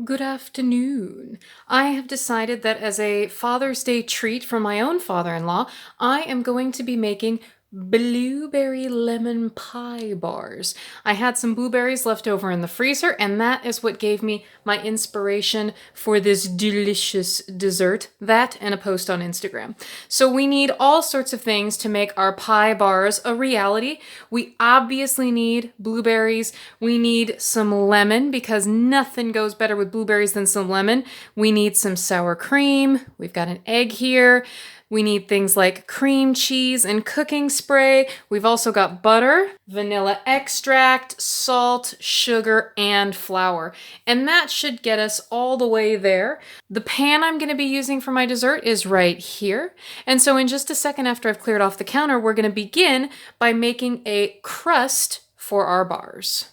Good afternoon. I have decided that as a Father's Day treat from my own father-in-law, I am going to be making blueberry lemon pie bars. I had some blueberries left over in the freezer, and that is what gave me my inspiration for this delicious dessert. That and a post on Instagram. So we need all sorts of things to make our pie bars a reality. We obviously need blueberries. We need some lemon because nothing goes better with blueberries than some lemon. We need some sour cream. We've got an egg here. We need things like cream cheese and cooking spray. We've also got butter, vanilla extract, salt, sugar, and flour. And that should get us all the way there. The pan I'm going to be using for my dessert is right here. And so in just a second after I've cleared off the counter, we're going to begin by making a crust for our bars.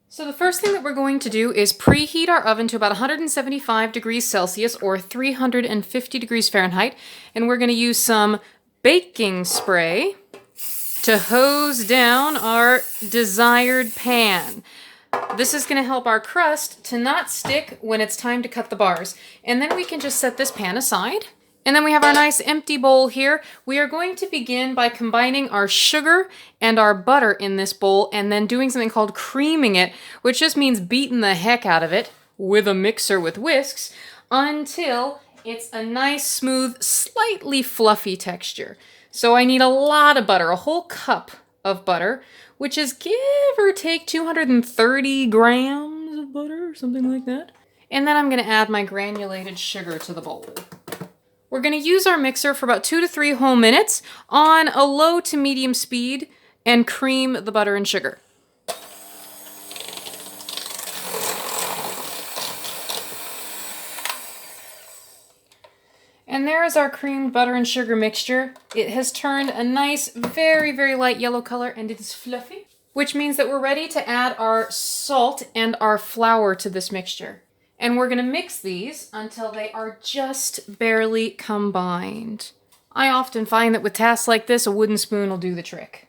So the first thing that we're going to do is preheat our oven to about 175 degrees Celsius or 350 degrees Fahrenheit. And we're going to use some baking spray to hose down our desired pan. This is going to help our crust to not stick when it's time to cut the bars. And then we can just set this pan aside. And then we have our nice empty bowl here. We are going to begin by combining our sugar and our butter in this bowl and then doing something called creaming it, which just means beating the heck out of it with a mixer with whisks until it's a nice, smooth, slightly fluffy texture. So I need a lot of butter, a whole cup of butter, which is give or take 230 grams of butter, something like that. And then I'm going to add my granulated sugar to the bowl. We're going to use our mixer for about 2 to 3 whole minutes on a low to medium speed and cream the butter and sugar. And there is our creamed butter and sugar mixture. It has turned a nice, very, very light yellow color and it is fluffy, which means that we're ready to add our salt and our flour to this mixture. And we're going to mix these until they are just barely combined. I often find that with tasks like this, a wooden spoon will do the trick.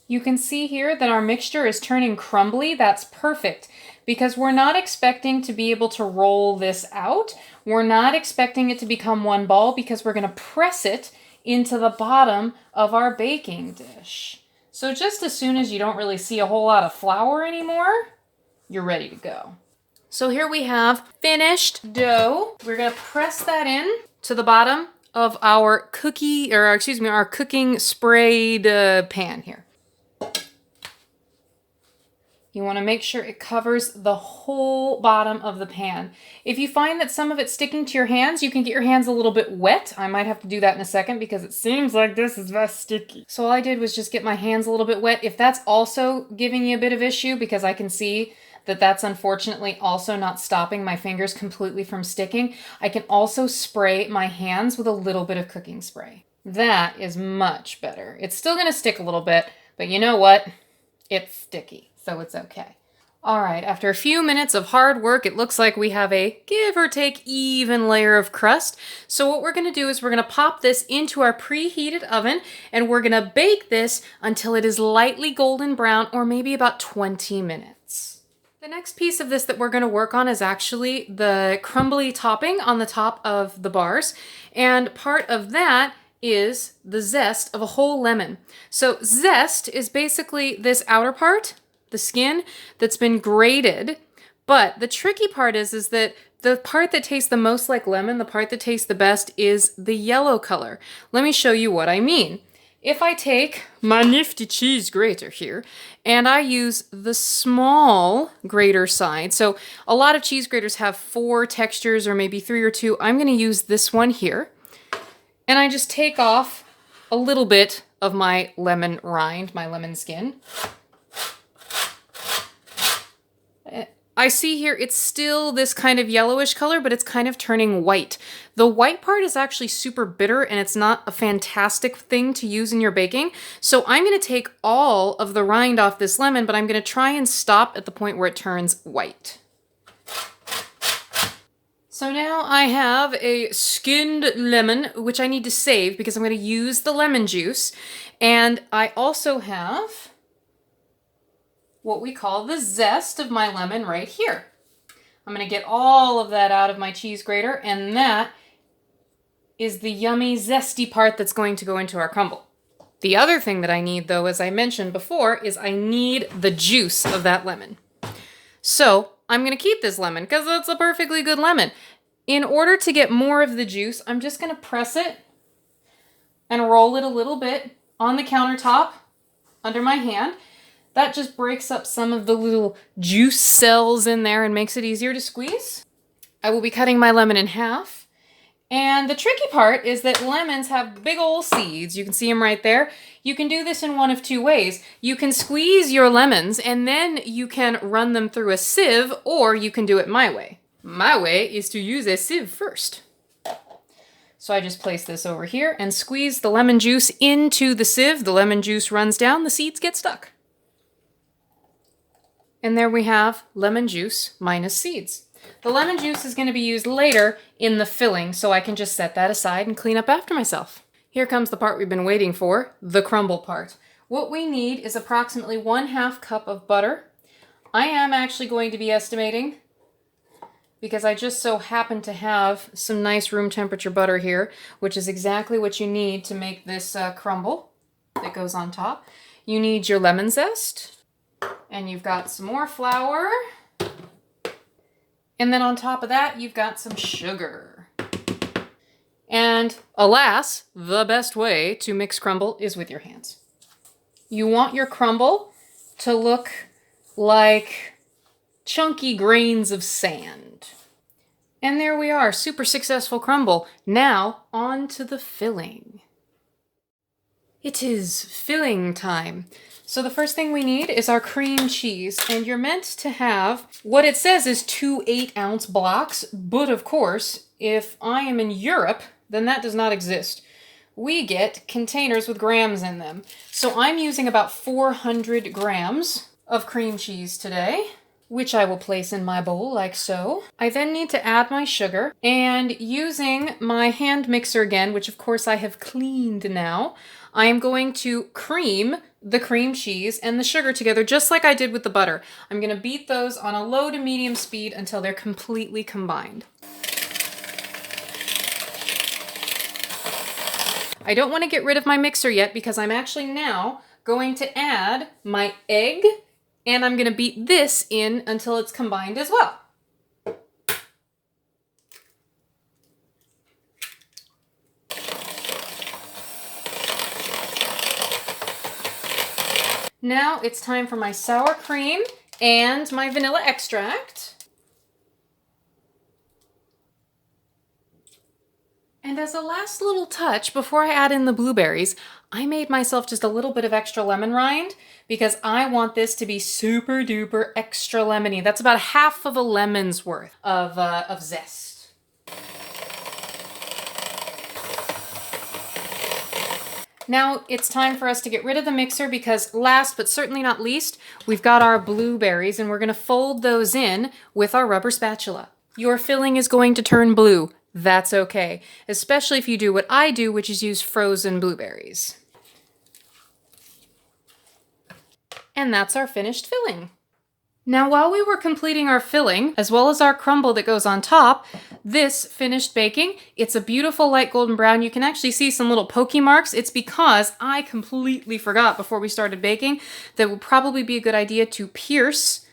You can see here that our mixture is turning crumbly. That's perfect because we're not expecting to be able to roll this out. We're not expecting it to become one ball because we're going to press it into the bottom of our baking dish. So just as soon as you don't really see a whole lot of flour anymore, you're ready to go. So here we have finished dough. We're going to press that in to the bottom of our our cooking sprayed pan here. You want to make sure it covers the whole bottom of the pan. If you find that some of it's sticking to your hands, you can get your hands a little bit wet. I might have to do that in a second because it seems like this is very sticky. So all I did was just get my hands a little bit wet. If that's also giving you a bit of issue, because I can see that that's unfortunately also not stopping my fingers completely from sticking, I can also spray my hands with a little bit of cooking spray. That is much better. It's still going to stick a little bit, but you know what? It's sticky, so it's okay. All right, after a few minutes of hard work, it looks like we have a give or take even layer of crust. So what we're going to do is we're going to pop this into our preheated oven and we're going to bake this until it is lightly golden brown or maybe about 20 minutes. The next piece of this that we're going to work on is actually the crumbly topping on the top of the bars. And part of that is the zest of a whole lemon. So zest is basically this outer part, the skin, that's been grated. But the tricky part is that the part that tastes the most like lemon, the part that tastes the best, is the yellow color. Let me show you what I mean. If I take my nifty cheese grater here, and I use the small grater side, so a lot of cheese graters have 4 textures or maybe 3 or 2. I'm going to use this one here, and I just take off a little bit of my lemon rind, my lemon skin. I see here it's still this kind of yellowish color, but it's kind of turning white. The white part is actually super bitter and it's not a fantastic thing to use in your baking. So I'm going to take all of the rind off this lemon, but I'm going to try and stop at the point where it turns white. So now I have a skinned lemon, which I need to save because I'm going to use the lemon juice. And I also have what we call the zest of my lemon right here. I'm going to get all of that out of my cheese grater, and that is the yummy, zesty part that's going to go into our crumble. The other thing that I need, though, as I mentioned before, is I need the juice of that lemon. So I'm going to keep this lemon because it's a perfectly good lemon. In order to get more of the juice, I'm just going to press it and roll it a little bit on the countertop under my hand. That just breaks up some of the little juice cells in there and makes it easier to squeeze. I will be cutting my lemon in half. And the tricky part is that lemons have big old seeds. You can see them right there. You can do this in one of two ways. You can squeeze your lemons and then you can run them through a sieve, or you can do it my way. My way is to use a sieve first. So I just place this over here and squeeze the lemon juice into the sieve. The lemon juice runs down, the seeds get stuck. And there we have lemon juice minus seeds. The lemon juice is going to be used later in the filling, so I can just set that aside and clean up after myself. Here comes the part we've been waiting for, the crumble part. What we need is approximately 1/2 cup of butter. I am actually going to be estimating, because I just so happen to have some nice room temperature butter here, which is exactly what you need to make this crumble that goes on top. You need your lemon zest. And you've got some more flour. And then on top of that, you've got some sugar. And alas, the best way to mix crumble is with your hands. You want your crumble to look like chunky grains of sand. And there we are, super successful crumble. Now, on to the filling. It is filling time. So the first thing we need is our cream cheese, and you're meant to have, what it says is 2 8-ounce blocks, but of course, if I am in Europe, then that does not exist. We get containers with grams in them. So I'm using about 400 grams of cream cheese today, which I will place in my bowl like so. I then need to add my sugar, and using my hand mixer again, which of course I have cleaned now, I am going to cream the cream cheese and the sugar together just like I did with the butter. I'm going to beat those on a low to medium speed until they're completely combined. I don't want to get rid of my mixer yet because I'm actually now going to add my egg, and I'm going to beat this in until it's combined as well. Now it's time for my sour cream and my vanilla extract. And as a last little touch, before I add in the blueberries, I made myself just a little bit of extra lemon rind because I want this to be super duper extra lemony. That's about 1/2 of a lemon's worth of zest. Now it's time for us to get rid of the mixer because last but certainly not least, we've got our blueberries, and we're going to fold those in with our rubber spatula. Your filling is going to turn blue. That's okay, especially if you do what I do, which is use frozen blueberries. And that's our finished filling. Now, while we were completing our filling, as well as our crumble that goes on top, this finished baking. It's a beautiful light golden brown. You can actually see some little pokey marks. It's because I completely forgot before we started baking that it would probably be a good idea to pierce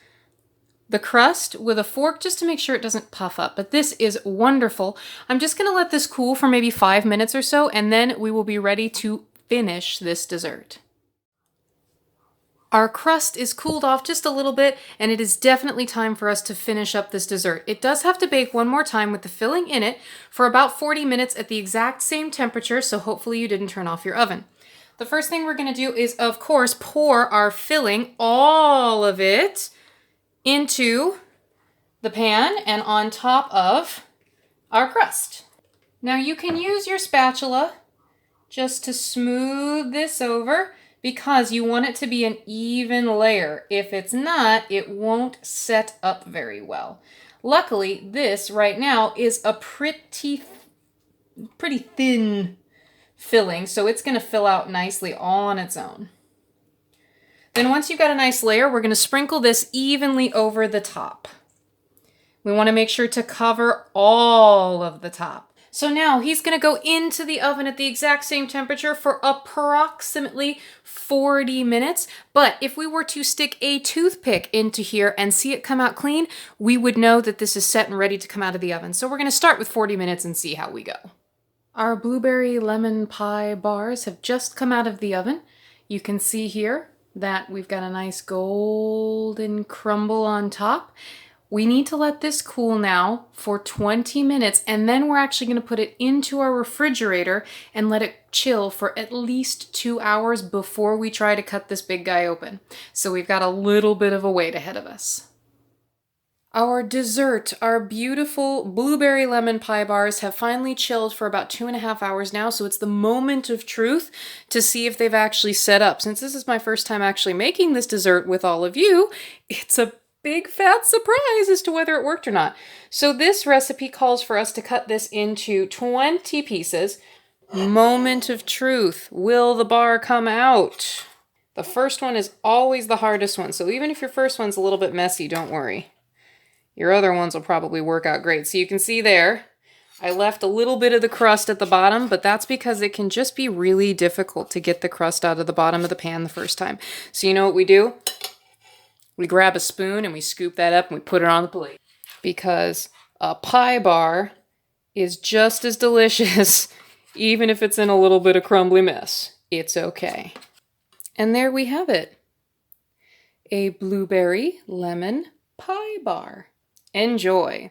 the crust with a fork just to make sure it doesn't puff up. But this is wonderful. I'm just going to let this cool for maybe 5 minutes or so, and then we will be ready to finish this dessert. Our crust is cooled off just a little bit, and it is definitely time for us to finish up this dessert. It does have to bake one more time with the filling in it for about 40 minutes at the exact same temperature, so hopefully you didn't turn off your oven. The first thing we're going to do is, of course, pour our filling, all of it, into the pan and on top of our crust. Now you can use your spatula just to smooth this over, because you want it to be an even layer. If it's not, it won't set up very well. Luckily, this right now is a pretty thin filling, so it's going to fill out nicely all on its own. Then once you've got a nice layer, we're going to sprinkle this evenly over the top. We want to make sure to cover all of the top. So now he's going to go into the oven at the exact same temperature for approximately 40 minutes. But if we were to stick a toothpick into here and see it come out clean, we would know that this is set and ready to come out of the oven. So we're going to start with 40 minutes and see how we go. Our blueberry lemon pie bars have just come out of the oven. You can see here that we've got a nice golden crumble on top. We need to let this cool now for 20 minutes, and then we're actually going to put it into our refrigerator and let it chill for at least 2 hours before we try to cut this big guy open. So we've got a little bit of a wait ahead of us. Our dessert, our beautiful blueberry lemon pie bars, have finally chilled for about 2.5 hours now, so it's the moment of truth to see if they've actually set up. Since this is my first time actually making this dessert with all of you, it's a big fat surprise as to whether it worked or not. So this recipe calls for us to cut this into 20 pieces. Moment of truth. Will the bar come out? The first one is always the hardest one, so even if your first one's a little bit messy, don't worry. Your other ones will probably work out great. So you can see there, I left a little bit of the crust at the bottom, but that's because it can just be really difficult to get the crust out of the bottom of the pan the first time. So you know what we do? We grab a spoon and we scoop that up and we put it on the plate. Because a pie bar is just as delicious, even if it's in a little bit of crumbly mess. It's okay. And there we have it. A blueberry lemon pie bar. Enjoy.